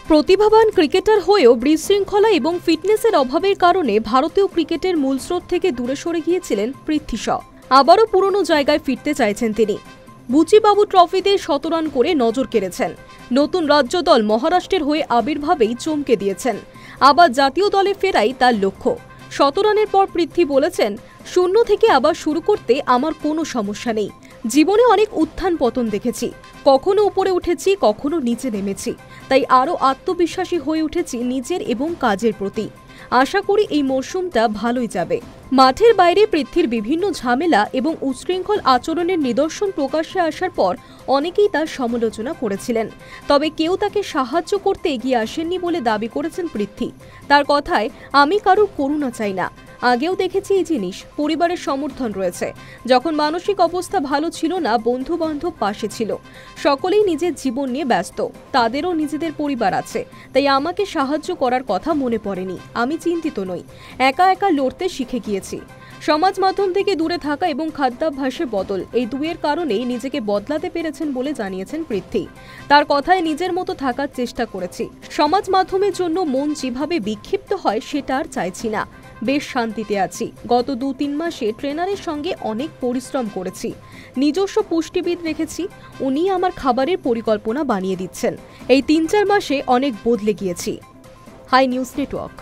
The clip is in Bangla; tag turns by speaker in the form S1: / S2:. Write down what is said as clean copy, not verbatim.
S1: প্রতিভাবান ক্রিকেটার হয়েও বিশৃঙ্খলা এবং ফিটনেসের অভাবের কারণে ভারতীয় ক্রিকেটের মূল স্রোত থেকে দূরে সরে গিয়েছিলেন পৃথ্বী শ। আবারও পুরনো জায়গায় ফিরতে চাইছেন তিনি। বুচিবাবু ট্রফিতে ১৭ রান করে নজর কেড়েছেন। নতুন রাজ্য দল মহারাষ্ট্রের হয়ে আবির্ভাবেই চমকে দিয়েছেন। আবার জাতীয় দলে ফেরাই তার লক্ষ্য। ১৭ রানের পর পৃথ্বী বলেছেন, শূন্য থেকে আবার শুরু করতে আমার কোনো সমস্যা নেই। জীবনে অনেক উত্থান পতন দেখেছি, কখনো উপরে উঠেছি, কখনো নিচে নেমেছি, তাই আরও আত্মবিশ্বাসী হয়ে উঠেছি নিজের এবং কাজের প্রতি। আশা করি এই মরশুমটা ভালোই যাবে। মাঠের বাইরে পৃথ্বীর বিভিন্ন ঝামেলা এবং উচ্ছৃঙ্খল আচরণের নিদর্শন প্রকাশ্যে আসার পর অনেকেই তার সমালোচনা করেছিলেন, তবে কেউ তাকে সাহায্য করতে এগিয়ে আসেননি বলে দাবি করেছেন পৃথ্বী। তার কথায়, আমি কারোর করুণা চাই না। আগেও দেখেছি এই জিনিস, পরিবারের সমর্থন রয়েছে। যখন মানসিক অবস্থা ভালো ছিল না, বন্ধু বান্ধব পাশে ছিল। সকলেই নিজের জীবন নিয়ে ব্যস্ত, তাদেরও নিজেদের পরিবার আছে, তাই আমাকে সাহায্য করার কথা মনে পড়েনি। আমি চিন্তিত নই, একা একা লড়তে শিখে গিয়েছি। সমাজ মাধ্যম থেকে দূরে থাকা এবং খাদ্যাভ্যাসে বদল, এই দুয়ের কারণেই নিজেকে বদলাতে পেরেছেন বলে জানিয়েছেন পৃথ্বী। তার কথায়, নিজের মতো থাকার চেষ্টা করেছি। সমাজ মাধ্যমের জন্য মন যেভাবে বিক্ষিপ্ত হয় সেটা আর চাইছি না। বেশ শান্তিতে আছি। গত ২-৩ মাসে ট্রেনারের সঙ্গে অনেক পরিশ্রম করেছি। নিজস্ব পুষ্টিবিদ রেখেছি, উনি আমার খাবারের পরিকল্পনা বানিয়ে দিচ্ছেন। এই ৩-৪ মাসে অনেক বদলে গিয়েছি। Hi news network.